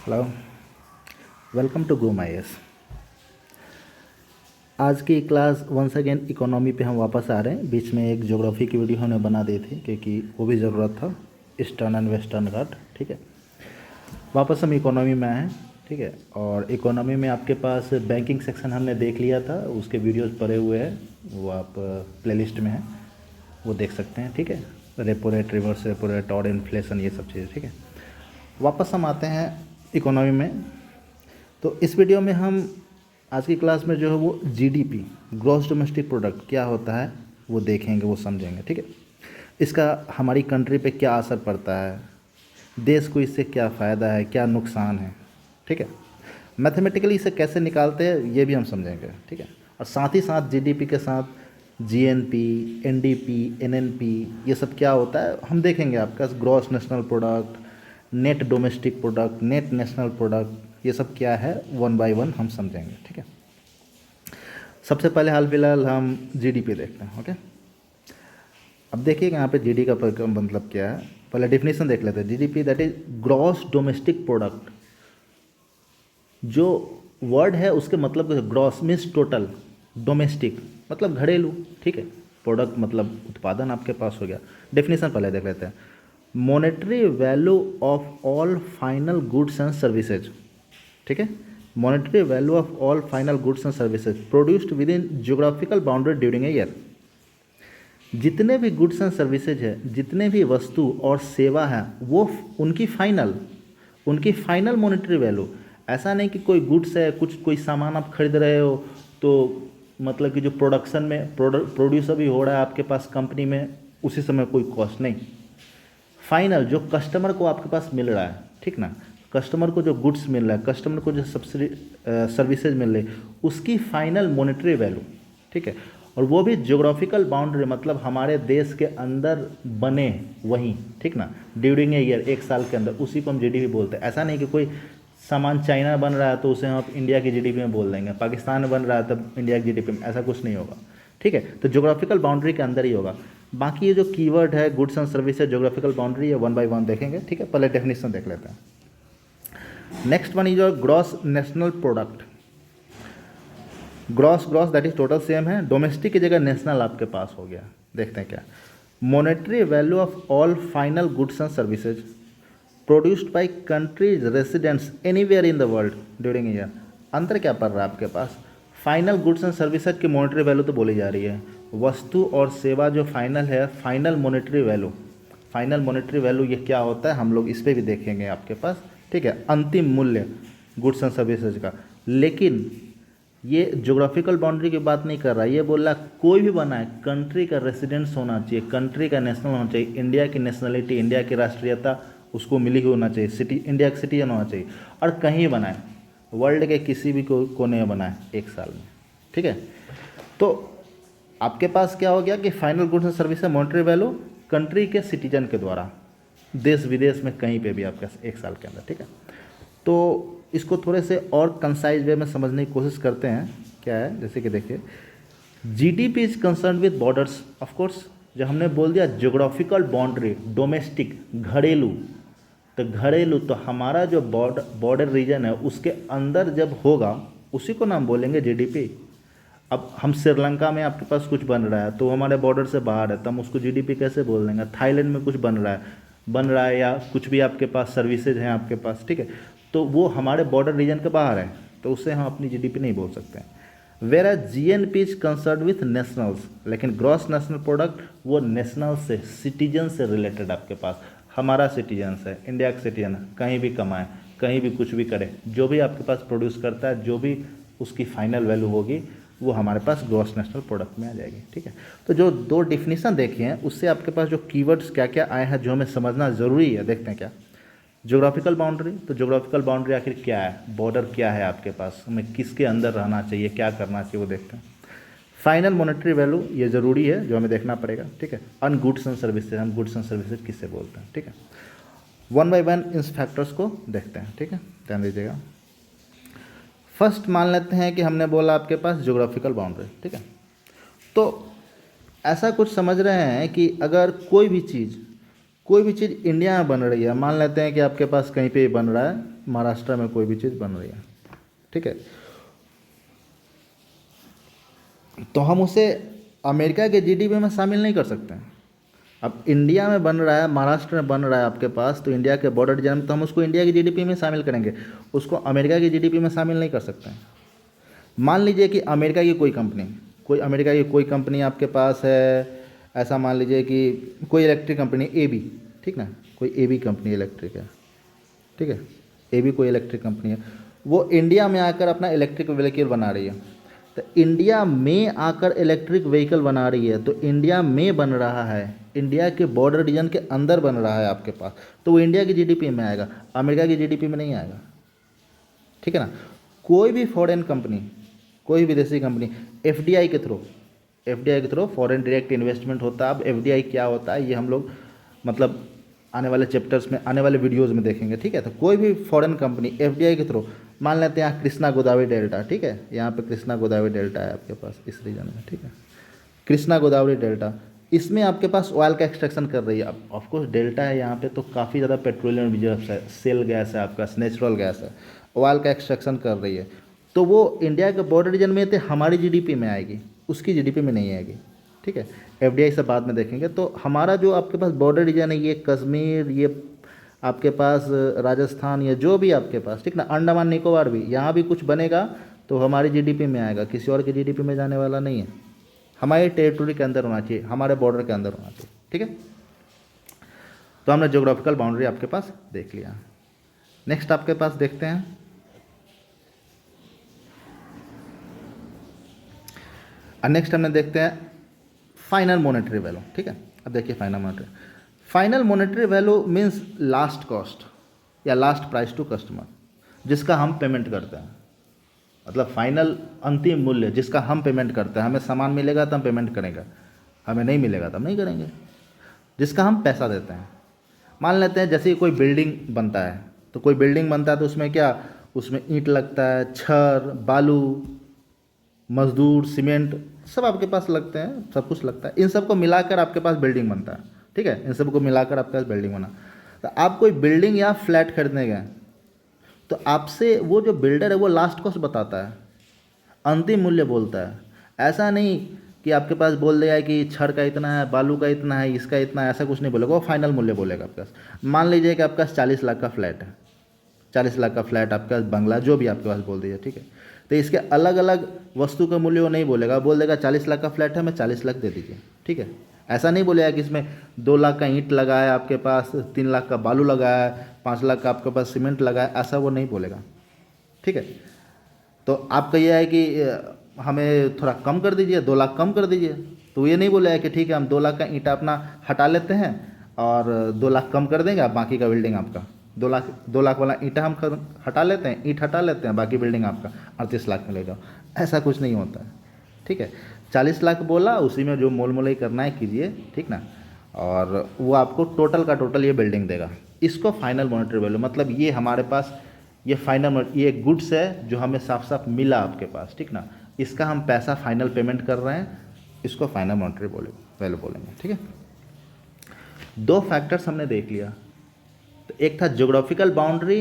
Hello, welcome to groom आई। आज की class once again economy पे हम वापस आ रहे हैं। बीच में एक ज्योग्राफी की वीडियो हमने बना दी थी क्योंकि वो भी ज़रूरत था, ईस्टर्न एंड वेस्टर्न घाट। ठीक है, वापस हम इकोनॉमी में आए हैं। ठीक है, और इकोनॉमी में आपके पास बैंकिंग सेक्शन हमने देख लिया था, उसके वीडियोस पड़े हुए हैं, वो आप प्लेलिस्ट में हैं, वो देख सकते हैं। ठीक है, repo rate, reverse repo rate और इन्फ्लेशन, ये सब चीज़ें। ठीक है, वापस हम आते हैं इकोनॉमी में। तो इस वीडियो में हम आज की क्लास में जो है वो जीडीपी, ग्रॉस डोमेस्टिक प्रोडक्ट क्या होता है वो देखेंगे, वो समझेंगे। ठीक है, इसका हमारी कंट्री पे क्या असर पड़ता है, देश को इससे क्या फ़ायदा है, क्या नुकसान है। ठीक है, मैथमेटिकली इसे कैसे निकालते हैं ये भी हम समझेंगे। ठीक है, और साथ ही साथ जीडीपी के साथ जीएनपी, एनडीपी, एनएनपी, ये सब क्या होता है हम देखेंगे। आपका gross national product, net domestic product, net national product, ये सब क्या है वन बाय वन हम समझेंगे। ठीक है, सबसे पहले हाल फिलहाल हम जीडीपी देखते हैं। ओके, अब देखिए यहाँ पे जीडी का मतलब क्या है, पहले डेफिनेशन देख लेते हैं। GDP that is gross domestic product. जो वर्ड है उसके मतलब ग्रॉस मीन्स टोटल, डोमेस्टिक मतलब घरेलू। ठीक है, प्रोडक्ट मतलब उत्पादन आपके पास हो गया। डेफिनेशन पहले देख लेते हैं। Monetary value of all final goods and services. ठीक है, monetary value of all final goods and services produced with in geographical boundary during a year. जितने भी गुड्स एंड सर्विसेज है, जितने भी वस्तु और सेवा है, वो उनकी फाइनल मॉनेटरी वैल्यू। ऐसा नहीं कि कोई गुड्स है, कुछ कोई सामान आप खरीद रहे हो तो मतलब कि जो प्रोडक्शन में प्रोड्यूस अभी हो रहा है आपके पास कंपनी में, उसी समय कोई कॉस्ट नहीं। फाइनल जो कस्टमर को आपके पास मिल रहा है, ठीक ना, कस्टमर को जो गुड्स मिल रहा है, कस्टमर को जो सब्सिडी सर्विसेज मिल रही है, उसकी फाइनल मॉनेटरी वैल्यू। ठीक है, और वो भी ज्योग्राफिकल बाउंड्री, मतलब हमारे देश के अंदर बने वहीं। ठीक ना, ड्यूरिंग ए ईयर, एक साल के अंदर, उसी को हम जीडीपी बोलते हैं। ऐसा नहीं कि कोई सामान चाइना बन रहा है तो उसे हम इंडिया की जीडीपी में बोल देंगे, पाकिस्तान में बन रहा है तब इंडिया की जीडीपी में, ऐसा कुछ नहीं होगा। ठीक है, तो ज्योग्राफिकल बाउंड्री के अंदर ही होगा। बाकी ये जो कीवर्ड है goods and services, geographical boundary, ये वन बाय वन देखेंगे। ठीक है, पहले डेफिनेशन देख लेते हैं। Next one is your gross national product. Gross that is total same है, डोमेस्टिक की जगह नेशनल आपके पास हो गया। देखते हैं क्या। Monetary value of all final goods and services produced by countries residents anywhere in the world during year. अंतर क्या पड़ रहा है आपके पास, फाइनल गुड्स एंड सर्विसेज की मॉनेटरी वैल्यू तो बोली जा रही है, वस्तु और सेवा जो फाइनल है, final monetary value. Final monetary value ये क्या होता है हम लोग इस पर भी देखेंगे आपके पास। ठीक है, अंतिम मूल्य गुड्स एंड सर्विसेज का। लेकिन ये ज्योग्राफिकल बाउंड्री की बात नहीं कर रहा, ये बोल रहा कोई भी बना है कंट्री का रेसिडेंस होना चाहिए, कंट्री का नेशनल होना चाहिए, इंडिया की नेशनलिटी, इंडिया की राष्ट्रीयता उसको मिली हुई होना चाहिए, इंडिया का सिटीजन होना चाहिए, और कहीं बनाए, वर्ल्ड के किसी भी कोने में बनाए एक साल में। ठीक है, तो आपके पास क्या हो गया कि final goods and service monetary value country के सिटीजन के द्वारा, देश विदेश में कहीं पे भी आपका एक साल के अंदर। ठीक है, तो इसको थोड़े से और कंसाइज वे में समझने की कोशिश करते हैं। क्या है, जैसे कि देखिए, GDP is concern with borders. Of course जब हमने बोल दिया ज्योग्राफिकल बाउंड्री, डोमेस्टिक, घरेलू, तो घरेलू तो हमारा जो बॉर्डर रीजन है उसके अंदर जब होगा उसी को नाम बोलेंगे जीडीपी। अब हम श्रीलंका में आपके पास कुछ बन रहा है तो हमारे बॉर्डर से बाहर है, तो हम उसको जीडीपी कैसे बोल देंगे। थाईलैंड में कुछ बन रहा है या कुछ भी आपके पास सर्विसेज हैं आपके पास, ठीक है, तो वो हमारे बॉर्डर रीजन के बाहर है, तो उससे हम अपनी जीडीपी नहीं बोल सकते हैं। Whereas GNP is concern with nationals, लेकिन ग्रॉस नेशनल प्रोडक्ट वो नेशनल से, सिटीजन से रिलेटेड आपके पास, हमारा सिटीजन्स है, इंडिया का सिटीजन, कहीं भी कमाए, कहीं भी कुछ भी करे, जो भी आपके पास प्रोड्यूस करता है, जो भी उसकी फाइनल वैल्यू होगी वो हमारे पास ग्रॉस नेशनल प्रोडक्ट में आ जाएगी। ठीक है, तो जो दो डिफिनीशन देखे हैं उससे आपके पास जो कीवर्ड्स क्या क्या आए हैं जो हमें समझना ज़रूरी है, देखते हैं क्या। ज्योग्राफिकल बाउंड्री, तो ज्योग्राफिकल बाउंड्री आखिर क्या है, बॉर्डर क्या है आपके पास, हमें किसके अंदर रहना चाहिए, क्या करना चाहिए, वो देखते हैं। फाइनल मॉनेटरी वैल्यू ये ज़रूरी है जो हमें देखना पड़ेगा। ठीक है, अन गुड्स एंड सर्विसेज, हम गुड्स एंड सर्विसेज किससे बोलते हैं। ठीक है, one by one in factors को देखते हैं। ठीक है, ध्यान दीजिएगा। फर्स्ट मान लेते हैं कि हमने बोला आपके पास ज्योग्राफिकल बाउंड्री। ठीक है, तो ऐसा कुछ समझ रहे हैं कि अगर कोई भी चीज़ इंडिया में बन रही है, मान लेते हैं कि आपके पास कहीं पे बन रहा है महाराष्ट्र में कोई भी चीज़ बन रही है, ठीक है, तो हम उसे अमेरिका के जीडीपी में शामिल नहीं कर सकते हैं। अब इंडिया में बन रहा है, महाराष्ट्र में बन रहा है आपके पास, तो इंडिया के बॉर्डर डिजाइन में, तो हम उसको इंडिया की जीडीपी में शामिल करेंगे, उसको अमेरिका की जीडीपी में शामिल नहीं कर सकते हैं। मान लीजिए कि अमेरिका की कोई कंपनी आपके पास है, ऐसा मान लीजिए कि कोई इलेक्ट्रिक कंपनी एबी, ठीक ना, कोई एबी कंपनी इलेक्ट्रिक है, ठीक है, एबी कोई इलेक्ट्रिक कंपनी है, वो इंडिया में आकर अपना इलेक्ट्रिक व्हीकल बना रही है। तो इंडिया में आकर इलेक्ट्रिक व्हीकल बना रही है, तो इंडिया में बन रहा है, इंडिया के बॉर्डर रीजन के अंदर बन रहा है आपके पास, तो वो इंडिया की जीडीपी में आएगा, अमेरिका की जीडीपी में नहीं आएगा, ठीक है ना। कोई भी फॉरेन कंपनी, कोई विदेशी कंपनी एफडीआई के थ्रू फॉरेन डायरेक्ट इन्वेस्टमेंट होता है। अब एफडीआई क्या होता है ये हम लोग मतलब आने वाले चैप्टर्स में, आने वाले वीडियोज़ में देखेंगे, ठीक है। तो कोई भी फॉरेन कंपनी एफडीआई के थ्रू, मान लेते हैं यहाँ कृष्णा गोदावरी डेल्टा, ठीक है, यहाँ पे कृष्णा गोदावरी डेल्टा है आपके पास इस रीजन में, ठीक है, कृष्णा गोदावरी डेल्टा, इसमें आपके पास ऑयल का एक्सट्रैक्शन कर रही है। अब ऑफकोर्स डेल्टा है यहाँ पे, तो काफ़ी ज़्यादा पेट्रोलियम रिजर्व्स है, सेल गैस है आपका, नेचुरल गैस है, ऑयल का एक्सट्रैक्शन कर रही है, तो वो इंडिया के बॉर्डर रीजन में थे, हमारी जीडीपी में आएगी, उसकी जीडीपी में नहीं आएगी, ठीक है। एफडीआई से बाद में देखेंगे। तो हमारा जो आपके पास बॉर्डर रीजन है, ये कश्मीर, ये आपके पास राजस्थान, या जो भी आपके पास, ठीक ना, अंडमान निकोबार भी, यहाँ भी कुछ बनेगा तो हमारी जीडीपी में आएगा, किसी और की जीडीपी में जाने वाला नहीं है, हमारे टेरिटरी के अंदर होना चाहिए, हमारे बॉर्डर के अंदर होना चाहिए, ठीक है। तो हमने ज्योग्राफिकल बाउंड्री आपके पास देख लिया। नेक्स्ट आपके पास देखते हैं नेक्स्ट हमने देखते हैं फाइनल मॉनेटरी वैल्यू, ठीक है। अब देखिए final monetary value means last cost या लास्ट प्राइस टू कस्टमर, जिसका हम पेमेंट करते हैं, मतलब फाइनल अंतिम मूल्य जिसका हम पेमेंट करते हैं। हमें सामान मिलेगा तो हम पेमेंट करेंगे, हमें नहीं मिलेगा तो हम नहीं करेंगे, जिसका हम पैसा देते हैं। मान लेते हैं जैसे कोई बिल्डिंग बनता है, तो कोई बिल्डिंग बनता है तो उसमें क्या, उसमें ईंट लगता है, छड़, बालू, मजदूर, सीमेंट, सब आपके पास लगते हैं, सब कुछ लगता है। इन सबको मिलाकर आपके पास बिल्डिंग बनता है, ठीक है, इन सबको मिलाकर आपके पास बिल्डिंग बना। तो आप कोई बिल्डिंग या फ्लैट खरीदने गए, तो आपसे वो जो बिल्डर है वो लास्ट कॉस्ट बताता है, अंतिम मूल्य बोलता है। ऐसा नहीं कि आपके पास बोल देगा कि छड़ का इतना है, बालू का इतना है, इसका इतना है, ऐसा कुछ नहीं बोलेगा, वो फाइनल मूल्य बोलेगा आपके पास। मान लीजिए कि आपके पास 40 लाख का फ्लैट है, 40 लाख का फ्लैट, आपके पास बंगला, जो भी आपके पास बोल दीजिए, ठीक है। तो इसके अलग अलग वस्तु का मूल्य वो नहीं बोलेगा, बोल देगा 40 लाख का फ्लैट है, मैं 40 लाख दे दीजिए, ठीक है। ऐसा नहीं बोलेगा कि इसमें 2 लाख का ईंट लगा है आपके पास, 3 लाख का बालू लगा है, 5 लाख का आपके पास सीमेंट लगा है, ऐसा वो नहीं बोलेगा, ठीक है। तो आपका ये है कि हमें थोड़ा कम कर दीजिए, 2 लाख कम कर दीजिए, तो ये नहीं बोलेगा कि ठीक है हम 2 लाख का ईंट अपना हटा लेते हैं और 2 लाख कम कर देंगे, आप बाकी का बिल्डिंग आपका 2 लाख वाला ईंटा हम हटा लेते हैं, ईंट हटा लेते हैं, बाकी बिल्डिंग आपका 38 लाख में ले जाओ, ऐसा कुछ नहीं होता है, ठीक है। 40 लाख बोला, उसी में जो मोल मोलाई करना है कीजिए, ठीक ना, और वो आपको टोटल का टोटल ये बिल्डिंग देगा। इसको फाइनल मॉनेटरी वैल्यू, मतलब ये हमारे पास ये फाइनल, ये गुड्स है जो हमें साफ साफ मिला आपके पास, ठीक ना, इसका हम पैसा फाइनल पेमेंट कर रहे हैं, इसको फाइनल मॉनेटरी वैल्यू बोलेंगे, ठीक है। 2 फैक्टर्स हमने देख लिया, तो एक था ज्योग्राफिकल बाउंड्री,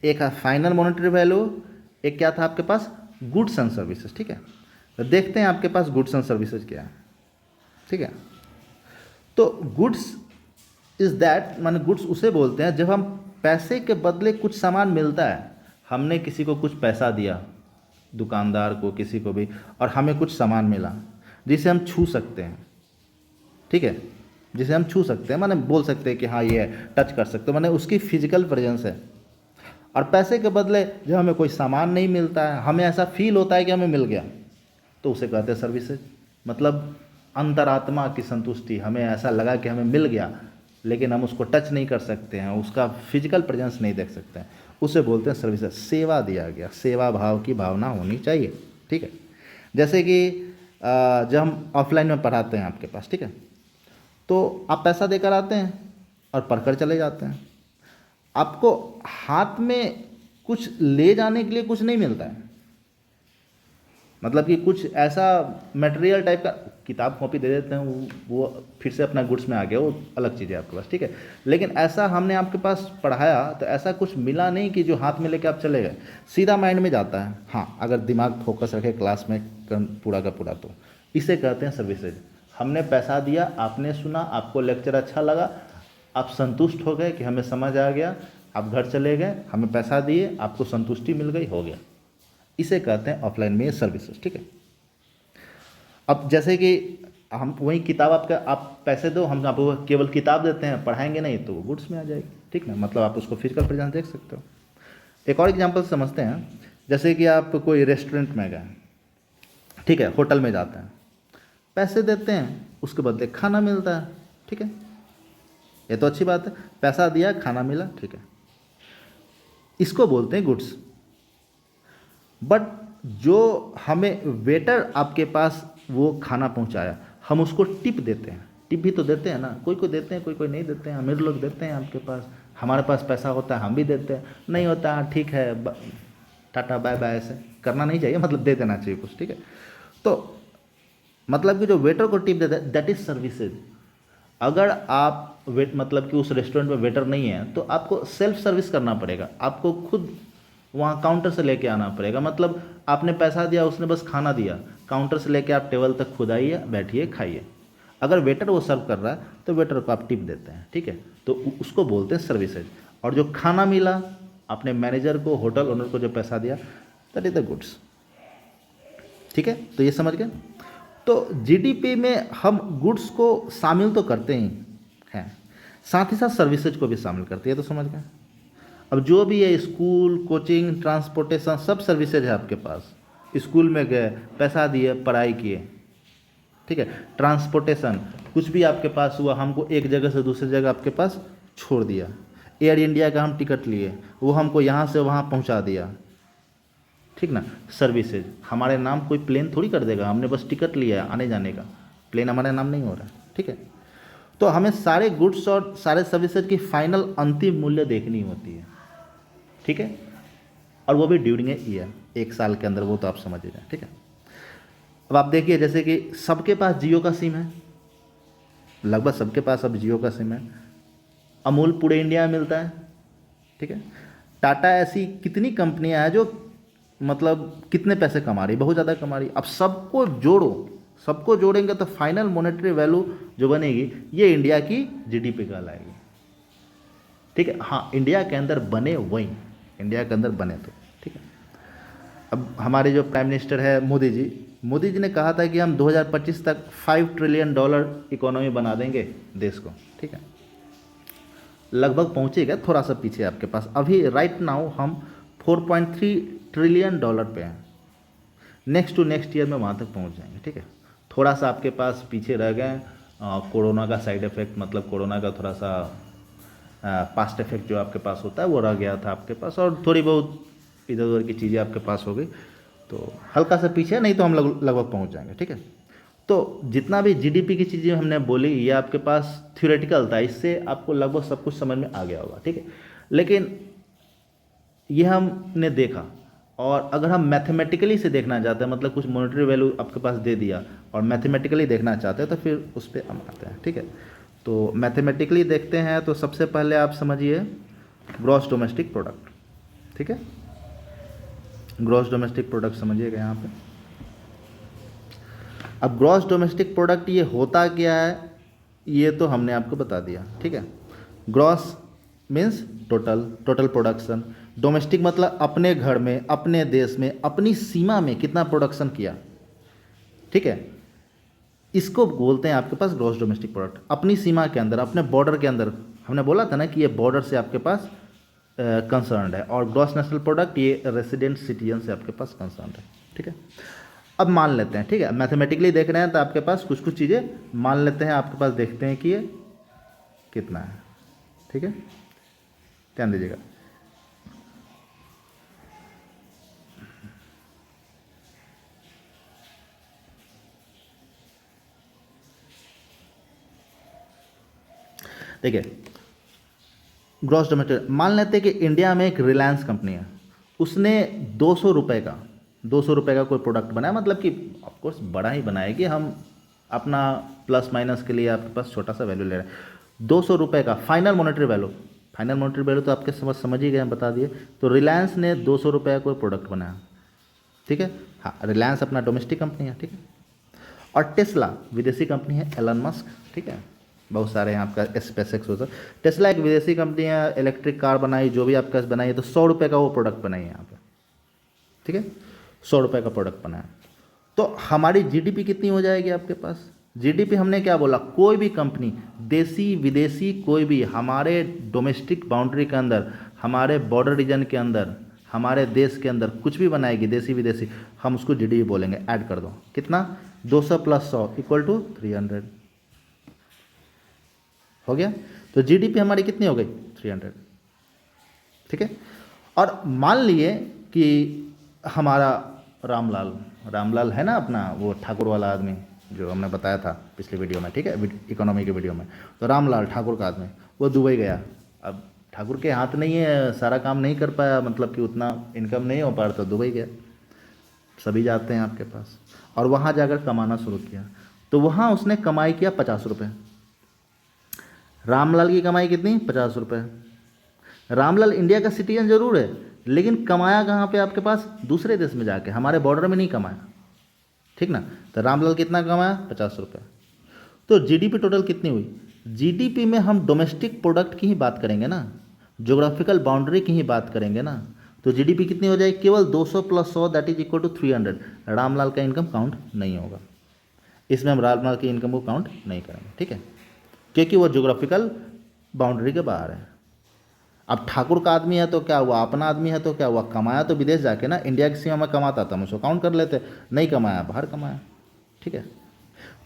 एक है फाइनल मॉनेटरी वैल्यू, एक क्या था आपके पास, गुड्स एंड सर्विसेज, ठीक है। तो देखते हैं आपके पास गुड्स एंड सर्विसेज क्या है, ठीक है। तो गुड्स इज दैट, माने गुड्स उसे बोलते हैं जब हम पैसे के बदले कुछ सामान मिलता है, हमने किसी को कुछ पैसा दिया, दुकानदार को, किसी को भी, और हमें कुछ सामान मिला जिसे हम छू सकते हैं, ठीक है, जिसे हम छू सकते हैं, माने बोल सकते हैं कि हाँ ये टच कर सकते हो, माने उसकी फिजिकल प्रेजेंस है। और पैसे के बदले जब हमें कोई सामान नहीं मिलता है, हमें ऐसा फील होता है कि हमें मिल गया, तो उसे कहते हैं सर्विसेज, मतलब अंतरात्मा की संतुष्टि, हमें ऐसा लगा कि हमें मिल गया, लेकिन हम उसको टच नहीं कर सकते हैं, उसका फिजिकल प्रेजेंस नहीं देख सकते हैं, उसे बोलते हैं सर्विसेज। सेवा दिया गया, सेवा भाव की भावना होनी चाहिए, ठीक है। जैसे कि जब हम ऑफलाइन में पढ़ाते हैं आपके पास, ठीक है, तो आप पैसा देकर आते हैं और पढ़कर चले जाते हैं, आपको हाथ में कुछ ले जाने के लिए कुछ नहीं मिलता है, मतलब कि कुछ ऐसा मटेरियल टाइप का, किताब कॉपी दे देते हैं, वो फिर से अपना गुड्स में आ गया, वो अलग चीज़ है आपके पास, ठीक है। लेकिन ऐसा हमने आपके पास पढ़ाया तो ऐसा कुछ मिला नहीं कि जो हाथ में लेके आप चले गए, सीधा माइंड में जाता है। हाँ, अगर दिमाग फोकस रखे क्लास में पूरा का पूरा, तो इसे कहते हैं सर्विसेज। हमने पैसा दिया, आपने सुना, आपको लेक्चर अच्छा लगा, आप संतुष्ट हो गए कि हमें समझ आ गया, आप घर चले गए, हमें पैसा दिए, आपको संतुष्टि मिल गई, हो गया। इसे कहते हैं ऑफलाइन में सर्विसेज, ठीक है। अब जैसे कि हम वही किताब आप पैसे दो, हम आपको केवल किताब देते हैं, पढ़ाएंगे नहीं, तो वो गुड्स में आ जाएगी, ठीक ना। मतलब आप उसको फिजिकल प्रेजेंस देख सकते हो। एक और एग्जांपल समझते हैं, जैसे कि आप कोई रेस्टोरेंट में गए, ठीक है, होटल में जाते हैं, पैसे देते हैं, उसके बदले खाना मिलता है, ठीक है। ये तो अच्छी बात है, पैसा दिया, खाना मिला, ठीक है, इसको बोलते हैं गुड्स। बट जो हमें वेटर आपके पास वो खाना पहुंचाया, हम उसको टिप देते हैं। टिप भी तो देते हैं ना, कोई कोई देते हैं, कोई कोई नहीं देते हैं। अमीर लोग देते हैं आपके पास, हमारे पास पैसा होता है हम भी देते हैं, नहीं होता है ठीक है टाटा बाय बाय, ऐसे करना नहीं चाहिए, मतलब दे देना चाहिए कुछ, ठीक है। तो मतलब कि जो वेटर को टिप देते हैं, दैट इज सर्विसेज। अगर आप मतलब कि उस रेस्टोरेंट में वेटर नहीं है तो आपको सेल्फ सर्विस करना पड़ेगा, आपको खुद वहाँ काउंटर से लेके आना पड़ेगा। मतलब आपने पैसा दिया, उसने बस खाना दिया, काउंटर से लेके आप टेबल तक खुद आइए, बैठिए, खाइए। अगर वेटर वो सर्व कर रहा है तो वेटर को आप टिप देते हैं, ठीक है, तो उसको बोलते हैं सर्विसेज। और जो खाना मिला, आपने मैनेजर को, होटल ओनर को जो पैसा दिया, दैट इज द गुड्स, ठीक है। तो ये समझ गए। तो जीडीपी में हम गुड्स को शामिल तो करते ही हैं, साथ ही साथ सर्विसेज को भी शामिल करते हैं, तो समझ गए। अब जो भी है, स्कूल, कोचिंग, ट्रांसपोर्टेशन, सब सर्विसेज है आपके पास। स्कूल में गए, पैसा दिए, पढ़ाई किए, ठीक है। ट्रांसपोर्टेशन, कुछ भी आपके पास हुआ, हमको एक जगह से दूसरी जगह आपके पास छोड़ दिया। एयर इंडिया का हम टिकट लिए, वो हमको यहाँ से वहाँ पहुँचा दिया, ठीक ना, सर्विसेज। हमारे नाम कोई प्लेन थोड़ी कर देगा, हमने बस टिकट लिया है आने जाने का, प्लेन हमारे नाम नहीं हो रहा है, ठीक है। तो हमें सारे गुड्स और सारे सर्विसेज की फाइनल अंतिम मूल्य देखनी होती है, ठीक है, और वो भी ड्यूरिंग ए ईयर, एक साल के अंदर, वो तो आप समझ ही रहे हैं, ठीक है। अब आप देखिए, जैसे कि सबके पास जियो का सिम है, लगभग सबके पास अब जियो का सिम है। अमूल पूरे इंडिया में मिलता है, ठीक है। टाटा, ऐसी कितनी कंपनियां हैं जो मतलब कितने पैसे कमा रही, बहुत ज़्यादा कमा रही। अब सबको जोड़ो, सबको जोड़ेंगे तो फाइनल मॉनेटरी वैल्यू जो बनेगी, ये इंडिया की जीडीपी कहलाएगी, ठीक है। हाँ, इंडिया के अंदर बने, वही इंडिया के अंदर बने तो, ठीक है। अब हमारे जो प्राइम मिनिस्टर है मोदी जी ने कहा था कि हम 2025 तक $5 ट्रिलियन इकोनॉमी बना देंगे देश को, ठीक है। लगभग पहुंचेगा, थोड़ा सा पीछे आपके पास। अभी राइट नाउ हम $4.3 ट्रिलियन पे हैं। नेक्स्ट टू नेक्स्ट ईयर में वहाँ तक पहुँच जाएंगे, ठीक है। थोड़ा सा आपके पास पीछे रह गए, कोरोना का साइड इफ़ेक्ट, मतलब कोरोना का थोड़ा सा पास्ट इफेक्ट जो आपके पास होता है वो रह गया था आपके पास, और थोड़ी बहुत इधर उधर की चीज़ें आपके पास हो गई, तो हल्का सा पीछे, नहीं तो हम लगभग पहुंच जाएंगे, ठीक है। तो जितना भी जीडीपी की चीज़ें हमने बोली, ये आपके पास थ्योरेटिकल था, इससे आपको लगभग सब कुछ समझ में आ गया होगा, ठीक है। लेकिन ये हमने देखा, और अगर हम मैथमेटिकली से देखना चाहते हैं, मतलब कुछ मॉनेटरी वैल्यू आपके पास दे दिया और मैथमेटिकली देखना चाहते हैं, तो फिर उस पर हम आते हैं, ठीक है। तो मैथमेटिकली देखते हैं, तो सबसे पहले आप समझिए ग्रॉस डोमेस्टिक प्रोडक्ट, ठीक है। ग्रॉस डोमेस्टिक प्रोडक्ट समझिएगा यहाँ पे। अब ग्रॉस डोमेस्टिक प्रोडक्ट ये होता क्या है, ये तो हमने आपको बता दिया, ठीक है। Gross means total production, domestic मतलब अपने घर में, अपने देश में, अपनी सीमा में कितना प्रोडक्शन किया, ठीक है, इसको बोलते हैं आपके पास ग्रॉस डोमेस्टिक प्रोडक्ट। अपनी सीमा के अंदर, अपने बॉर्डर के अंदर, हमने बोला था ना कि ये बॉर्डर से आपके पास कंसर्न्ड है, और ग्रॉस नेशनल प्रोडक्ट ये रेसिडेंट सिटीजन से आपके पास कंसर्न्ड है, ठीक है। अब मान लेते हैं, ठीक है, मैथमेटिकली देख रहे हैं तो आपके पास कुछ कुछ चीज़ें मान लेते हैं, आपके पास देखते हैं कि ये कितना है, ठीक है, ध्यान दीजिएगा। देखिए, ग्रॉस डोमेस्टिक मान लेते हैं कि इंडिया में एक रिलायंस कंपनी है, उसने 200 रुपये का कोई प्रोडक्ट बनाया, मतलब कि ऑफकोर्स बड़ा ही बनाएगी, हम अपना प्लस माइनस के लिए आपके पास छोटा सा वैल्यू ले रहा है। 200 रुपये का final monetary value, final monetary value तो आपके समझ ही गए हैं, बता दिए। तो रिलायंस ने 200 रुपये का कोई प्रोडक्ट बनाया, ठीक है। हाँ, रिलायंस अपना डोमेस्टिक कंपनी है, ठीक है। और टेस्ला विदेशी कंपनी है, एलन मस्क, ठीक है। बहुत सारे हैं आपका स्पेस एक्स होता है। टेस्ला एक विदेशी कंपनी है, इलेक्ट्रिक कार बनाई, जो भी आपका बनाई है, तो 100 रुपये का वो प्रोडक्ट बनाई है यहाँ पे, ठीक है। 100 रुपये का प्रोडक्ट बनाया, तो हमारी जीडीपी कितनी हो जाएगी आपके पास। जीडीपी हमने क्या बोला, कोई भी कंपनी देसी विदेशी कोई भी हमारे डोमेस्टिक बाउंड्री के अंदर, हमारे बॉर्डर रीजन के अंदर, हमारे देश के अंदर कुछ भी बनाएगी देसी विदेशी, हम उसको जीडीपी बोलेंगे। ऐड कर दो कितना, 200 + 100 = 300 हो गया। तो जीडीपी हमारी कितनी हो गई, 300, ठीक है। और मान लिए कि हमारा रामलाल है ना अपना, वो ठाकुर वाला आदमी जो हमने बताया था पिछली वीडियो में, ठीक है, इकोनॉमी के वीडियो में। तो रामलाल ठाकुर का आदमी वो दुबई गया। अब ठाकुर के हाथ नहीं है, सारा काम नहीं कर पाया, मतलब कि उतना इनकम नहीं हो पा रहा, तो दुबई गया। सभी जाते हैं आपके पास, और वहाँ जाकर कमाना शुरू किया। तो वहाँ उसने कमाई किया 50 रुपये। रामलाल की कमाई कितनी, 50 रुपये। रामलाल इंडिया का सिटीजन जरूर है, लेकिन कमाया कहाँ पे आपके पास, दूसरे देश में जाके, हमारे बॉर्डर में नहीं कमाया, ठीक ना। तो रामलाल कितना कमाया, 50 रुपये। तो जीडीपी टोटल कितनी हुई, जीडीपी में हम डोमेस्टिक प्रोडक्ट की ही बात करेंगे ना, ज्योग्राफिकल बाउंड्री की ही बात करेंगे ना, तो जीडीपी कितनी हो जाएगी, केवल 200 + 100 = 300। रामलाल का इनकम काउंट नहीं होगा, इसमें हम रामलाल की इनकम को काउंट नहीं करेंगे, ठीक है, क्योंकि वो ज्योग्राफिकल बाउंड्री के बाहर है। अब ठाकुर का आदमी है तो क्या हुआ, अपना आदमी है तो क्या हुआ, कमाया तो विदेश जाके ना, इंडिया की सीमा में कमाता था, हम उसको काउंट कर लेते, नहीं कमाया बाहर कमाया, ठीक है।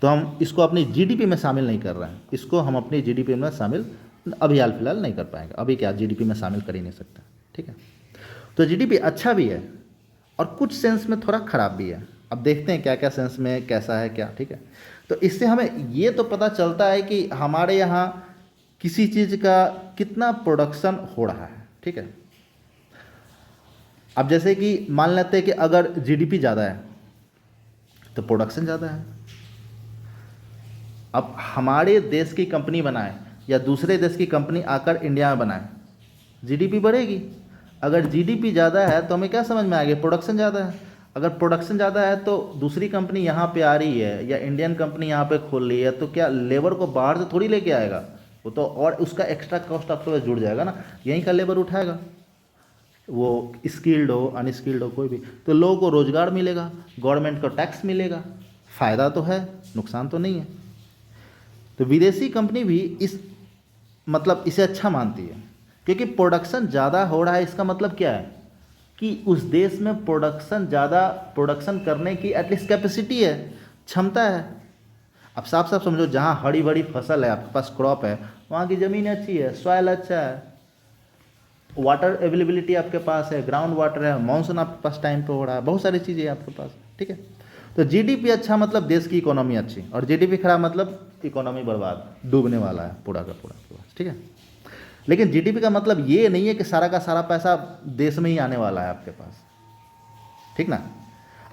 तो हम इसको अपनी जीडीपी में शामिल नहीं कर रहे हैं, इसको हम अपनी जीडीपी में शामिल अभी हाल फिलहाल नहीं कर पाएंगे, अभी क्या जीडीपी में शामिल कर ही नहीं सकते, ठीक है। तो जीडीपी अच्छा भी है और कुछ सेंस में थोड़ा ख़राब भी है। अब देखते हैं क्या क्या सेंस में कैसा है क्या, ठीक है। तो इससे हमें ये तो पता चलता है कि हमारे यहाँ किसी चीज़ का कितना प्रोडक्शन हो रहा है, ठीक है। अब जैसे कि मान लेते हैं कि अगर जीडीपी ज़्यादा है तो प्रोडक्शन ज़्यादा है। अब हमारे देश की कंपनी बनाए या दूसरे देश की कंपनी आकर इंडिया में बनाए, जीडीपी बढ़ेगी। अगर जीडीपी ज़्यादा है तो हमें क्या समझ में आएगा, प्रोडक्शन ज़्यादा है। अगर प्रोडक्शन ज़्यादा है तो दूसरी कंपनी यहाँ पे आ रही है या इंडियन कंपनी यहाँ पे खोल रही है, तो क्या लेबर को बाहर से थोड़ी लेके आएगा वो, तो और उसका एक्स्ट्रा कॉस्ट आपके पास जुड़ जाएगा ना, यहीं का लेबर उठाएगा, वो स्किल्ड हो अनस्किल्ड हो कोई भी, तो लोगों को रोज़गार मिलेगा, गवर्नमेंट को टैक्स मिलेगा, फ़ायदा तो है, नुकसान तो नहीं है। तो विदेशी कंपनी भी इस मतलब इसे अच्छा मानती है, क्योंकि प्रोडक्शन ज़्यादा हो रहा है। इसका मतलब क्या है कि उस देश में प्रोडक्शन करने की एटलीस्ट कैपेसिटी है, क्षमता है। अब साफ साफ समझो, जहाँ हरी भरी फसल है, आपके पास क्रॉप है, वहाँ की ज़मीन अच्छी है, सॉइल अच्छा है, वाटर अवेलेबिलिटी आपके पास है, ग्राउंड वाटर है, मानसून आपके पास टाइम पे हो रहा है, बहुत सारी चीज़ें आपके पास, ठीक है। तो जीडीपी अच्छा मतलब देश की इकोनॉमी अच्छी, और जीडीपी खराब मतलब इकोनॉमी बर्बाद, डूबने वाला है पूरा का पूरा, ठीक है। लेकिन जीडीपी का मतलब ये नहीं है कि सारा का सारा पैसा देश में ही आने वाला है आपके पास, ठीक ना।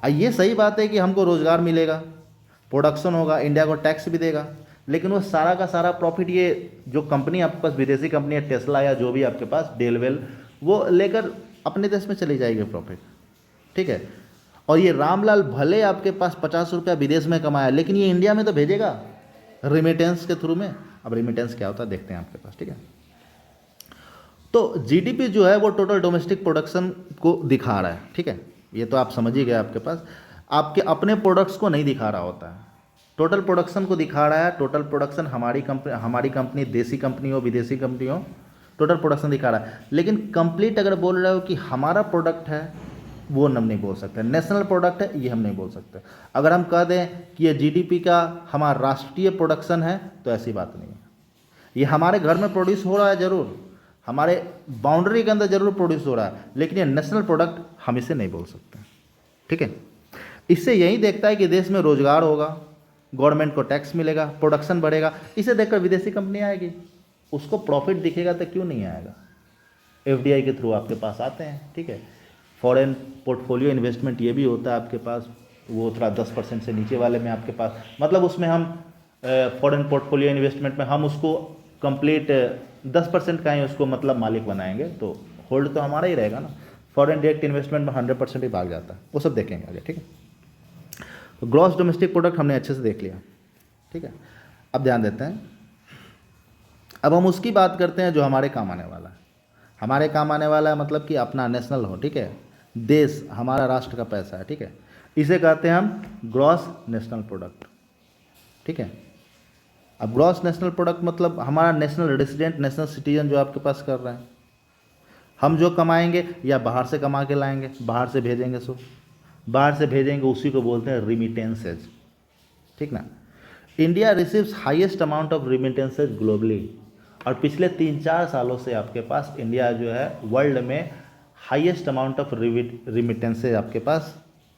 ये सही बात है कि हमको रोज़गार मिलेगा, प्रोडक्शन होगा, इंडिया को टैक्स भी देगा, लेकिन वो सारा का सारा प्रॉफिट ये जो कंपनी आपके पास विदेशी कंपनी है, टेस्ला या जो भी आपके पास डेलवेल, वो लेकर अपने देश में चली जाएगी प्रॉफिट, ठीक है। और ये रामलाल भले आपके पास 50 रुपया विदेश में कमाया, लेकिन ये इंडिया में तो भेजेगा रिमिटेंस के थ्रू में। अब रिमिटेंस क्या होता है देखते हैं आपके पास, ठीक है। तो जीडीपी जो है वो टोटल डोमेस्टिक प्रोडक्शन को दिखा रहा है, ठीक है, ये तो आप समझ ही गए। आपके पास आपके अपने प्रोडक्ट्स को नहीं दिखा रहा होता है, टोटल प्रोडक्शन को दिखा रहा है। टोटल प्रोडक्शन हमारी कंपनी देसी कंपनी हो विदेशी कंपनी हो, टोटल प्रोडक्शन दिखा रहा है। लेकिन कंप्लीट अगर बोल रहे हो कि हमारा प्रोडक्ट है, वो हम नहीं बोल सकते, नेशनल प्रोडक्ट है ये हम नहीं बोल सकते। अगर हम कह दें कि ये जीडीपी का हमारा राष्ट्रीय प्रोडक्शन है, तो ऐसी बात नहीं है। ये हमारे घर में प्रोड्यूस हो रहा है ज़रूर, हमारे बाउंड्री के अंदर जरूर प्रोड्यूस हो रहा है, लेकिन ये नेशनल प्रोडक्ट हम इसे नहीं बोल सकते, ठीक है। इससे यही देखता है कि देश में रोजगार होगा, गवर्नमेंट को टैक्स मिलेगा, प्रोडक्शन बढ़ेगा, इसे देखकर विदेशी कंपनी आएगी, उसको प्रॉफिट दिखेगा तो क्यों नहीं आएगा। एफडीआई के थ्रू आपके पास आते हैं, ठीक है, फॉरेन पोर्टफोलियो इन्वेस्टमेंट ये भी होता है आपके पास, वो थोड़ा 10% से नीचे वाले में आपके पास, मतलब उसमें हम फॉरेन पोर्टफोलियो इन्वेस्टमेंट में हम उसको कंप्लीट 10% का ही उसको मतलब मालिक बनाएंगे, तो होल्ड तो हमारा ही रहेगा ना। फॉरेन डायरेक्ट इन्वेस्टमेंट में 100% ही भाग जाता है, वो सब देखेंगे आगे, ठीक है। तो ग्रॉस डोमेस्टिक प्रोडक्ट हमने अच्छे से देख लिया, ठीक है। अब ध्यान देते हैं, अब हम उसकी बात करते हैं जो हमारे काम आने वाला है। हमारे काम आने वाला है मतलब कि अपना नेशनल हो, ठीक है, देश हमारा राष्ट्र का पैसा है, ठीक है, इसे कहते हैं हम ग्रॉस नेशनल प्रोडक्ट, ठीक है। अब ग्रॉस नेशनल प्रोडक्ट मतलब हमारा नेशनल रेसिडेंट, नेशनल सिटीजन जो आपके पास कर रहे हैं, हम जो कमाएंगे या बाहर से कमा के लाएंगे, बाहर से भेजेंगे, सो बाहर से भेजेंगे उसी को बोलते हैं रिमिटेंसेज, ठीक ना। India receives highest amount of remittances globally, और पिछले 3-4 सालों से आपके पास इंडिया जो है वर्ल्ड में हाईएस्ट अमाउंट ऑफ रिमिटेंसेज आपके पास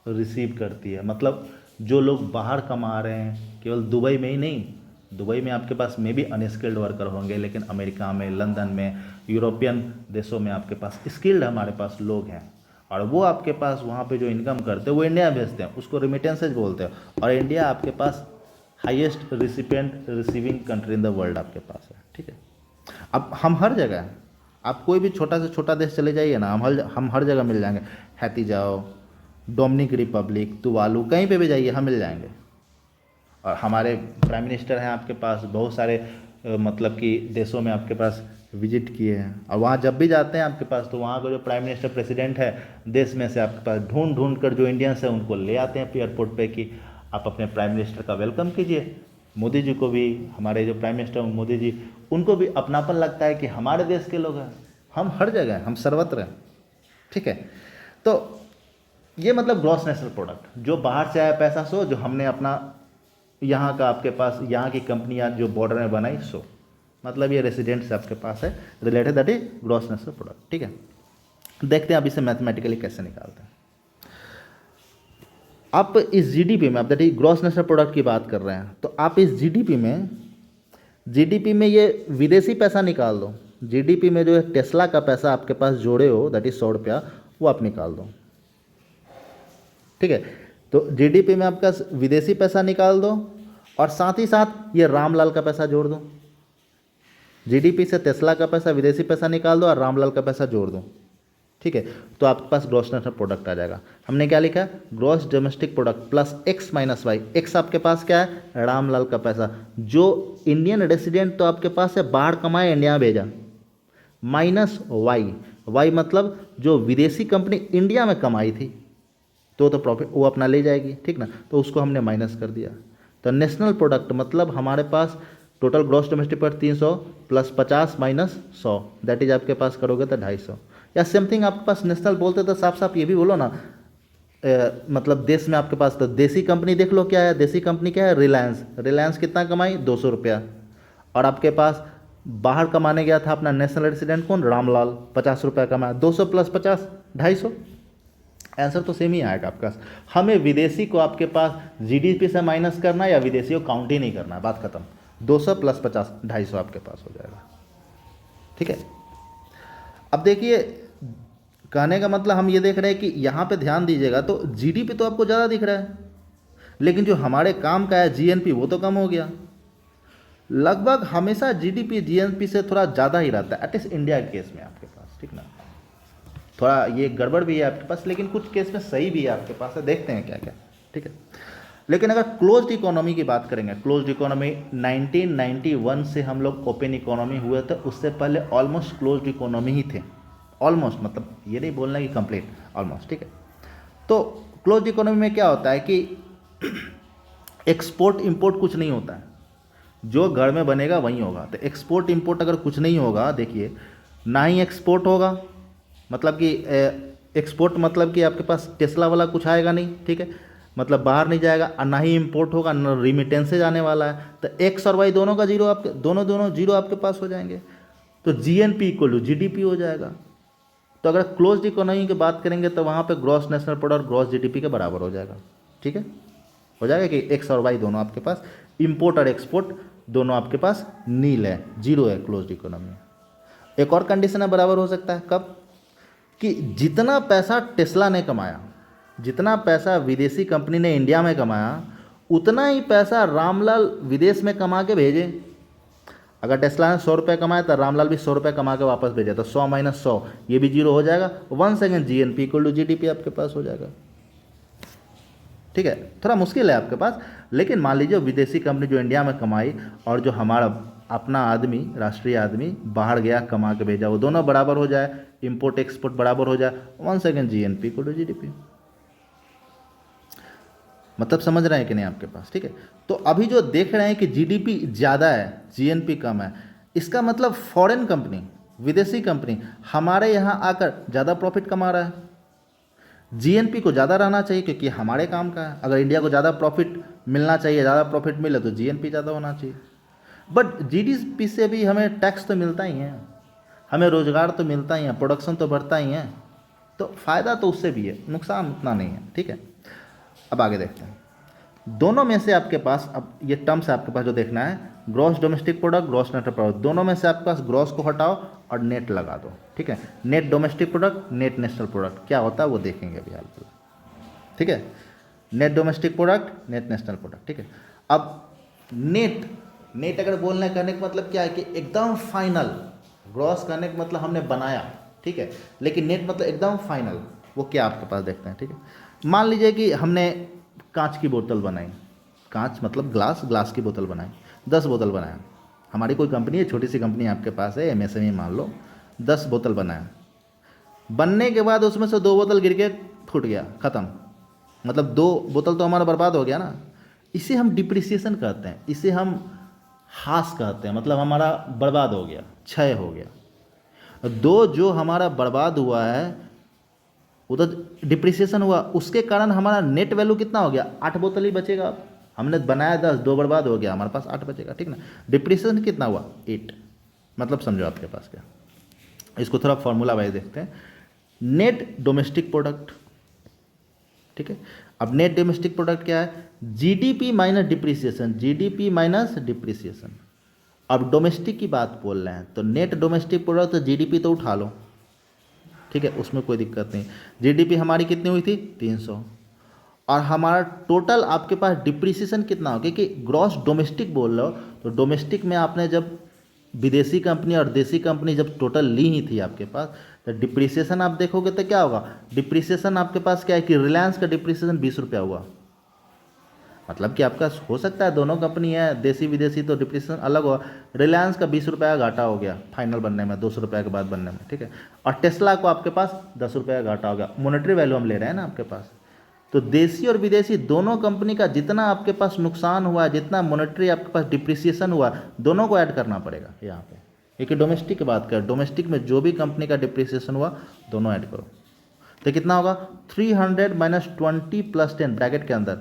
रिसीव करती है। मतलब जो लोग बाहर कमा रहे हैं, केवल दुबई में ही नहीं, दुबई में आपके पास में भी अनस्किल्ड वर्कर होंगे, लेकिन अमेरिका में, लंदन में, यूरोपियन देशों में आपके पास स्किल्ड हमारे पास लोग हैं, और वो आपके पास वहाँ पे जो इनकम करते हैं वो इंडिया भेजते हैं, उसको रिमिटेंसेज बोलते हैं। और इंडिया आपके पास highest recipient receiving country in the world आपके पास है, ठीक है। अब हम हर जगह, आप कोई भी छोटा से छोटा देश चले जाइए ना, हम हर जगह मिल जाएंगे। हैती जाओ, डोमिनिक रिपब्लिक, तुवालू, कहीं पे भी जाइए हम मिल जाएंगे। और हमारे प्राइम मिनिस्टर हैं आपके पास, बहुत सारे मतलब कि देशों में आपके पास विजिट किए हैं, और वहाँ जब भी जाते हैं आपके पास, तो वहाँ का जो प्राइम मिनिस्टर, प्रेसिडेंट है देश में से, आपके पास ढूंढ ढूंढ कर जो इंडियंस हैं उनको ले आते हैं एयरपोर्ट पे कि आप अपने प्राइम मिनिस्टर का वेलकम कीजिए। मोदी जी को भी, हमारे जो प्राइम मिनिस्टर मोदी जी, उनको भी अपनापन लगता है कि हमारे देश के लोग हैं। हम हर जगह हैं, हम सर्वत्र हैं, ठीक है। तो ये मतलब ग्रॉस नेशनल प्रोडक्ट, जो बाहर से आया पैसा, सो जो हमने अपना यहाँ का आपके पास, यहाँ की कंपनियाँ जो बॉर्डर में बनाई, सो मतलब ये रेसिडेंट से आपके पास है related, that is gross national product, ठीक है। देखते हैं अब इसे मैथमेटिकली कैसे निकालते हैं। आप इस जीडीपी में, आप that is gross national product की बात कर रहे हैं, तो आप इस जीडीपी में ये विदेशी पैसा निकाल दो। जीडीपी में जो है टेस्ला का पैसा आपके पास जोड़े हो, दैट इज 100 रुपया, वो आप निकाल दो, ठीक है। तो जीडीपी में आपका विदेशी पैसा निकाल दो, और साथ ही साथ ये रामलाल का पैसा जोड़ दो। जीडीपी से टेस्ला का पैसा, विदेशी पैसा निकाल दो, और रामलाल का पैसा जोड़ दो, ठीक है। तो आपके पास ग्रॉस नेशनल प्रोडक्ट आ जाएगा। हमने क्या लिखा है, gross domestic product plus X minus Y. X आपके पास क्या है, रामलाल का पैसा, जो इंडियन रेसिडेंट तो आपके पास है, बाहर कमाए इंडिया भेजा, माइनस वाई। वाई मतलब जो विदेशी कंपनी इंडिया में कमाई थी, तो प्रॉफिट वो अपना ले जाएगी, ठीक ना, तो उसको हमने माइनस कर दिया। तो नेशनल प्रोडक्ट मतलब हमारे पास total gross domestic product 300 plus 50 minus 100, that is आपके पास करोगे तो 250। या समथिंग आपके पास नेशनल बोलते तो साफ साफ ये भी बोलो ना, मतलब देश में आपके पास तो देसी कंपनी देख लो क्या है, देसी कंपनी क्या है, रिलायंस। रिलायंस कितना कमाई, 200 रुपया। और आपके पास बाहर कमाने गया था अपना नेशनल रेसिडेंट कौन, रामलाल, 50 रुपया कमाया, 200 प्लस 50 250। आंसर तो सेम ही आएगा आपके पास। हमें विदेशी को आपके पास जीडीपी से माइनस करना है या विदेशी को काउंट ही नहीं करना है, बात खत्म। 200 प्लस 50 250 आपके पास हो जाएगा, ठीक है। अब देखिए, कहने का मतलब हम ये देख रहे हैं कि यहाँ पे ध्यान दीजिएगा, तो जीडीपी तो आपको ज़्यादा दिख रहा है, लेकिन जो हमारे काम का है जीएनपी वो तो कम हो गया। लगभग हमेशा जीडीपी जीएनपी से थोड़ा ज़्यादा ही रहता है, एटलीस्ट इंडिया के केस में आपके पास, ठीक ना। थोड़ा ये गड़बड़ भी है आपके पास, लेकिन कुछ केस में सही भी है आपके पास है, देखते हैं क्या क्या, ठीक है। लेकिन अगर क्लोज्ड इकोनॉमी की बात करेंगे, क्लोज्ड इकोनॉमी 1991 से हम लोग ओपन इकोनॉमी हुए थे, उससे पहले ऑलमोस्ट क्लोज्ड इकोनॉमी ही थे, ऑलमोस्ट, मतलब ये नहीं बोलना कि कंप्लीट, ऑलमोस्ट, ठीक है। तो क्लोज्ड इकोनॉमी में क्या होता है कि एक्सपोर्ट इंपोर्ट कुछ नहीं होता है, जो घर में बनेगा वही होगा। तो एक्सपोर्ट इंपोर्ट अगर कुछ नहीं होगा, देखिए, ना ही एक्सपोर्ट होगा, मतलब कि एक्सपोर्ट मतलब कि आपके पास टेस्ला वाला कुछ आएगा नहीं, ठीक है, मतलब बाहर नहीं जाएगा, और ना ही इंपोर्ट होगा, ना रिमिटेंसेज आने वाला है। तो एक्स और वाई दोनों का जीरो, आपके दोनों जीरो आपके पास हो जाएंगे, तो जीएनपी इक्वल टू जीडीपी हो जाएगा। तो अगर क्लोज्ड इकोनॉमी की बात करेंगे तो वहाँ पे gross national product gross GDP के बराबर हो जाएगा, ठीक है, हो जाएगा कि एक्स और वाई दोनों आपके पास, इंपोर्ट और एक्सपोर्ट दोनों आपके पास नील है, जीरो है क्लोज्ड इकोनॉमी। एक और कंडीशन है बराबर हो सकता है, कब, कि जितना पैसा टेस्ला ने कमाया, जितना पैसा विदेशी कंपनी ने इंडिया में कमाया उतना ही पैसा रामलाल विदेश में कमा के भेजे। अगर टेस्ला ने 100 रुपये कमाए तो रामलाल भी 100 रुपये कमा के वापस भेजा, तो 100 - 100 ये भी जीरो हो जाएगा। 1 सेकेंड GNP = GDP आपके पास हो जाएगा। ठीक है, थोड़ा मुश्किल है आपके पास, लेकिन मान लीजिए विदेशी कंपनी जो इंडिया में कमाई और जो हमारा अपना आदमी, राष्ट्रीय आदमी बाहर गया कमा के भेजा, वो दोनों बराबर हो जाए, इंपोर्ट एक्सपोर्ट बराबर हो जाए, 1 सेकेंड GNP = GDP। मतलब समझ रहे हैं कि नहीं आपके पास? ठीक है, तो अभी जो देख रहे हैं कि GDP ज़्यादा है, GNP कम है, इसका मतलब फॉरेन कंपनी, विदेशी कंपनी हमारे यहाँ आकर ज़्यादा प्रॉफिट कमा रहा है। GNP को ज़्यादा रहना चाहिए क्योंकि हमारे काम का है। अगर इंडिया को ज़्यादा प्रॉफिट मिलना चाहिए, ज़्यादा प्रॉफिट मिले तो GNP ज़्यादा होना चाहिए। बट GDP से भी हमें टैक्स तो मिलता ही है, हमें रोज़गार तो मिलता ही है, प्रोडक्शन तो बढ़ता ही है, तो फ़ायदा तो उससे भी है, नुकसान उतना नहीं है। ठीक है, अब आगे देखते हैं। दोनों में से आपके पास, अब ये टर्म्स आपके पास जो देखना है, gross domestic product, gross net product, दोनों में से आपके पास ग्रॉस को हटाओ और नेट लगा दो। ठीक है, net domestic product, net national product क्या होता है वो देखेंगे अभी हाल। ठीक है, net domestic product, net national product. ठीक है, अब नेट अगर बोलने करने का मतलब क्या है कि एकदम फाइनल, ग्रॉस करने का मतलब हमने बनाया, ठीक है, लेकिन नेट मतलब एकदम फाइनल, वो क्या आपके पास देखते हैं। ठीक है, मान लीजिए कि हमने कांच की बोतल बनाई, कांच मतलब ग्लास की बोतल बनाई, 10 बोतल बनाया। हमारी कोई कंपनी है, छोटी सी कंपनी आपके पास है, MSME मान लो, 10 बोतल बनाया। बनने के बाद उसमें से 2 बोतल गिर के फूट गया, ख़त्म, मतलब 2 बोतल तो हमारा बर्बाद हो गया ना। इसे हम डिप्रिसिएशन कहते हैं, इसे हम हास कहते हैं, मतलब हमारा बर्बाद हो गया, क्षय हो गया। 2 जो हमारा बर्बाद हुआ है उधर डिप्रिसिएशन हुआ, उसके कारण हमारा नेट वैल्यू कितना हो गया, 8 बोतल ही बचेगा। हमने बनाया 10, 2 बर्बाद हो गया, हमारे पास 8 बचेगा। ठीक ना, डिप्रिसिएशन कितना हुआ, 8। मतलब समझो आपके पास क्या, इसको थोड़ा फॉर्मूला वाइज देखते हैं। नेट डोमेस्टिक प्रोडक्ट, ठीक है, अब नेट डोमेस्टिक प्रोडक्ट क्या है, GDP minus depreciation, GDP minus depreciation. अब डोमेस्टिक की बात बोल रहे हैं तो नेट डोमेस्टिक प्रोडक्ट, तो GDP तो उठा लो, ठीक है, उसमें कोई दिक्कत नहीं। GDP हमारी कितनी हुई थी, 300, और हमारा टोटल आपके पास डिप्रिसिएशन कितना हो, क्योंकि ग्रॉस डोमेस्टिक बोल रहे हो, तो डोमेस्टिक में आपने जब विदेशी कंपनी और देसी कंपनी जब टोटल ली ही थी आपके पास, तो डिप्रिसिएशन आप देखोगे तो क्या होगा, डिप्रिसिएशन आपके पास क्या है कि रिलायंस का डिप्रिसिएशन 20 रुपया हुआ। मतलब कि आपका हो सकता है दोनों कंपनी है देसी विदेशी तो डिप्रिसिएशन अलग हुआ, रिलायंस का 20 रुपये का घाटा हो गया फाइनल बनने में, 200 रुपये के बाद बनने में। ठीक है, और टेस्ला को आपके पास 10 रुपये का घाटा हो गया। मॉनेटरी वैल्यू हम ले रहे हैं ना आपके पास, तो देसी और विदेशी दोनों कंपनी का जितना आपके पास नुकसान हुआ, जितना मॉनेटरी आपके पास डिप्रिसिएशन हुआ, दोनों को ऐड करना पड़ेगा यहाँ पे। क्योंकि डोमेस्टिक की बात करें, डोमेस्टिक में जो भी कंपनी का डिप्रिसिएशन हुआ दोनों ऐड करो, तो कितना होगा, 300 - 20 + 10 ब्रैकेट के अंदर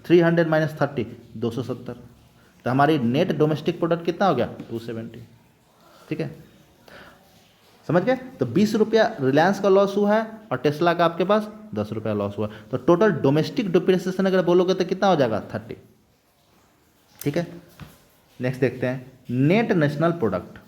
300 - 30 270। तो हमारी नेट डोमेस्टिक प्रोडक्ट कितना हो गया, 270। ठीक है, समझ गए। तो 20 रुपया रिलायंस का लॉस हुआ है और टेस्ला का आपके पास 10 रुपया लॉस हुआ, तो टोटल डोमेस्टिक डिप्रिसिएशन अगर बोलोगे तो कितना हो जाएगा, 30। ठीक है, नेक्स्ट देखते हैं नेट नेशनल प्रोडक्ट।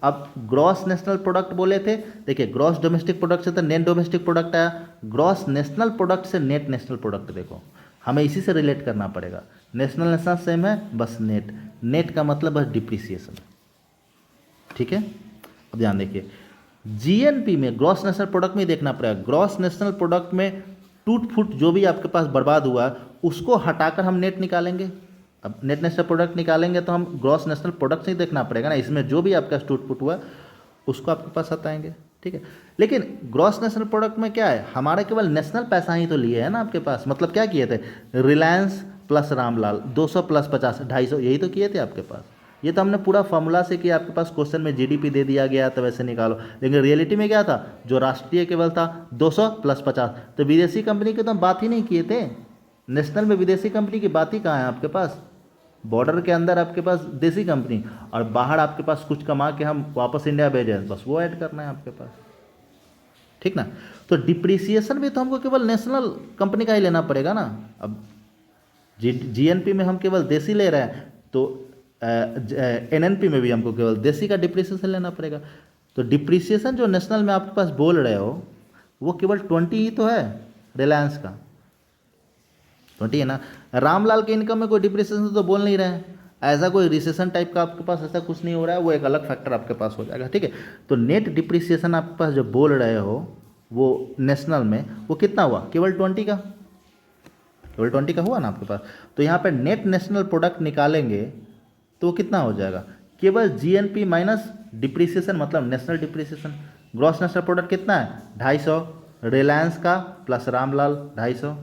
अब ग्रॉस नेशनल प्रोडक्ट बोले थे, देखिए ग्रॉस डोमेस्टिक प्रोडक्ट से तो नेट डोमेस्टिक प्रोडक्ट आया, ग्रॉस नेशनल प्रोडक्ट से नेट नेशनल प्रोडक्ट। देखो हमें इसी से रिलेट करना पड़ेगा, नेशनल नेशनल सेम है, बस नेट का मतलब बस डिप्रिसिएशन। ठीक है, अब ध्यान देखिए, GNP में ग्रॉस नेशनल प्रोडक्ट में देखना पड़ेगा, ग्रॉस नेशनल प्रोडक्ट में टूट फूट जो भी आपके पास बर्बाद हुआ है उसको हटाकर हम नेट निकालेंगे। अब नेट नेशनल प्रोडक्ट निकालेंगे तो हम ग्रॉस नेशनल प्रोडक्ट से ही देखना पड़ेगा ना, इसमें जो भी आपका टूट फूट हुआ उसको आपके पास हटाएंगे। ठीक है, लेकिन ग्रॉस नेशनल प्रोडक्ट में क्या है, हमारे केवल नेशनल पैसा ही तो लिए है ना आपके पास, मतलब क्या किए थे, रिलायंस प्लस रामलाल 200 + 50 250 यही तो किए थे आपके पास। ये तो हमने पूरा फार्मूला से किया, आपके पास क्वेश्चन में GDP दे दिया गया तो वैसे निकालो, लेकिन रियलिटी में क्या था, जो राष्ट्रीय केवल था 200 + 50, तो विदेशी कंपनी की तो हम बात ही नहीं किए थे। नेशनल में विदेशी कंपनी की बात ही कहाँ है आपके पास, बॉर्डर के अंदर आपके पास देसी कंपनी और बाहर आपके पास कुछ कमा के हम वापस इंडिया भेजें, बस वो ऐड करना है आपके पास। ठीक ना, तो डिप्रिसिएशन भी तो हमको केवल नेशनल कंपनी का ही लेना पड़ेगा ना। अब GNP में हम केवल देसी ले रहे हैं तो NNP में भी हमको केवल देसी का डिप्रिसिएशन लेना पड़ेगा। तो डिप्रिसिएशन जो नेशनल में आपके पास बोल रहे हो वो केवल 20 ही तो है, रिलायंस का 20 है ना। रामलाल के इनकम में कोई डिप्रिसिएशन तो बोल नहीं रहे हैं, ऐसा कोई रिसेशन टाइप का आपके पास ऐसा कुछ नहीं हो रहा है, वो एक अलग फैक्टर आपके पास हो जाएगा, ठीक है। तो नेट डिप्रिसिएशन आपके पास जो बोल रहे हो वो नेशनल में वो कितना हुआ, केवल 20 का, केवल 20 का हुआ ना आपके पास। तो यहाँ पे नेट नेशनल प्रोडक्ट निकालेंगे तो वो कितना हो जाएगा, केवल जीएनपी माइनस डिप्रिसिएशन मतलब national depreciation. Gross national product कितना है 250, रिलायंस का प्लस रामलाल 250,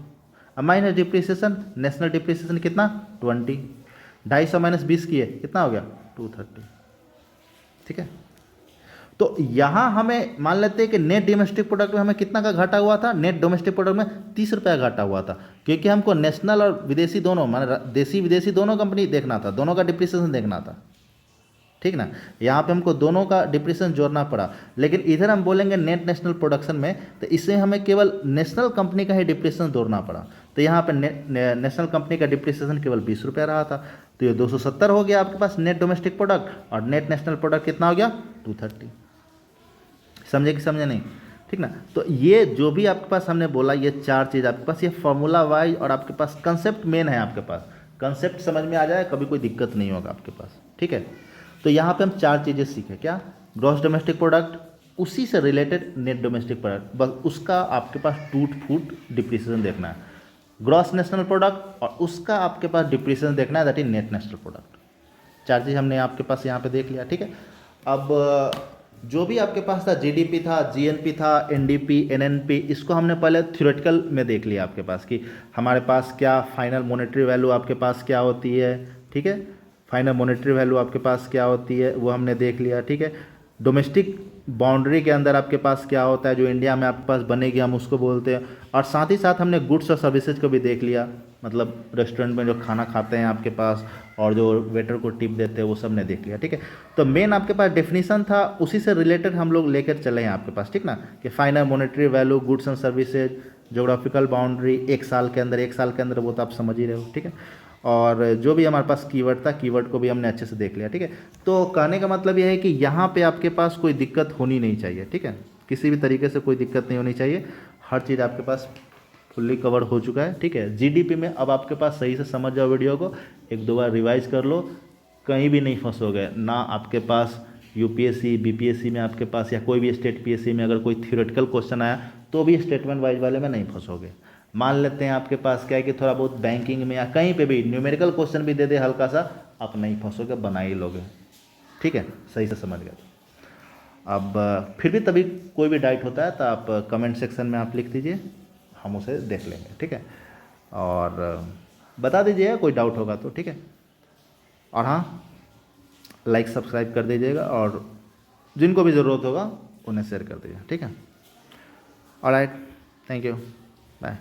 अब माइनस डिप्रिसिएशन, नेशनल डिप्रिसिएशन कितना 20, 250 माइनस 20 किए कितना हो गया 230, ठीक है। तो यहाँ हमें मान लेते हैं कि नेट डोमेस्टिक प्रोडक्ट में हमें कितना का घाटा हुआ था, नेट डोमेस्टिक प्रोडक्ट में 30 रुपये का घाटा हुआ था, क्योंकि हमको नेशनल और विदेशी दोनों माने देसी विदेशी दोनों कंपनी देखना था, दोनों का डिप्रिसिएशन देखना था, ठीक ना। यहाँ पे हमको दोनों का डिप्रिसिएशन जोड़ना पड़ा, लेकिन इधर हम बोलेंगे नेट नेशनल प्रोडक्शन में, तो इससे हमें केवल नेशनल कंपनी का ही डिप्रिसिएशन जोड़ना पड़ा। तो यहाँ पे नेशनल कंपनी का डिप्रिसिएशन केवल 20 रुपये रहा था, तो ये 270 हो गया आपके पास नेट डोमेस्टिक प्रोडक्ट, और नेट नेशनल प्रोडक्ट कितना हो गया 230। समझे कि समझे नहीं, ठीक ना। तो ये जो भी आपके पास हमने बोला, ये चार चीज़ आपके पास, ये फॉर्मूला वाइज और आपके पास कंसेप्ट मेन है, आपके पास कंसेप्ट समझ में आ जाए कभी कोई दिक्कत नहीं होगा आपके पास, ठीक है। तो यहाँ पे हम चार चीज़ें सीखे, क्या, ग्रॉस डोमेस्टिक प्रोडक्ट, उसी से रिलेटेड नेट डोमेस्टिक प्रोडक्ट, बस उसका आपके पास टूट फूट डिप्रिसिएशन देखना है, ग्रॉस नेशनल प्रोडक्ट और उसका आपके पास डिप्रिसिएशन देखना है, that is net national product. चार चीज़ हमने आपके पास यहाँ पे देख लिया, ठीक है। अब जो भी आपके पास था, जीडीपी था, जीएनपी था, एनडीपी, एनएनपी, इसको हमने पहले थ्योरेटिकल में देख लिया आपके पास कि हमारे पास क्या फाइनल मॉनेटरी वैल्यू आपके पास क्या होती है, ठीक है। फाइनल मॉनेटरी वैल्यू आपके पास क्या होती है वो हमने देख लिया, ठीक है। डोमेस्टिक बाउंड्री के अंदर आपके पास क्या होता है, जो इंडिया में आपके पास बनेगी हम उसको बोलते हैं, और साथ ही साथ हमने गुड्स और सर्विसेज को भी देख लिया, मतलब रेस्टोरेंट में जो खाना खाते हैं आपके पास और जो वेटर को टिप देते हैं वो सब ने देख लिया, ठीक है। तो मेन आपके पास डेफिनेशन था, उसी से रिलेटेड हम लोग लेकर चले हैं आपके पास, ठीक ना, कि final monetary value, goods and services, geographical boundary, एक साल के अंदर वो तो आप समझ ही रहे हो, ठीक है। और जो भी हमारे पास कीवर्ड था, कीवर्ड को भी हमने अच्छे से देख लिया, ठीक है। तो कहने का मतलब यह है कि यहाँ पे आपके पास कोई दिक्कत होनी नहीं चाहिए, ठीक है, किसी भी तरीके से कोई दिक्कत नहीं होनी चाहिए, हर चीज़ आपके पास फुल्ली कवर हो चुका है, ठीक है। जीडीपी में अब आपके पास सही से समझ जाओ वीडियो को, एक दो बार रिवाइज कर लो, कहीं भी नहीं फंसोगे ना। आपके पास यूपीएससी, बीपीएससी में आपके पास या कोई भी स्टेट पीएससी में अगर कोई थ्योरेटिकल क्वेश्चन आया तो भी स्टेटमेंट वाइज वाले में नहीं फंसोगे। मान लेते हैं आपके पास क्या है कि थोड़ा बहुत बैंकिंग में या कहीं पे भी न्यूमेरिकल क्वेश्चन भी दे दे हल्का सा, आप नहीं फंसोगे, बना ही लोगे, ठीक है, सही से समझ गए। अब फिर भी तभी कोई भी डाउट होता है तो आप कमेंट सेक्शन में आप लिख दीजिए, हम उसे देख लेंगे, ठीक है। और बता दीजिएगा कोई डाउट होगा तो, ठीक है। और हाँ, लाइक सब्सक्राइब कर दीजिएगा और जिनको भी ज़रूरत होगा उन्हें शेयर कर दीजिए, ठीक है। Alright, thank you, bye.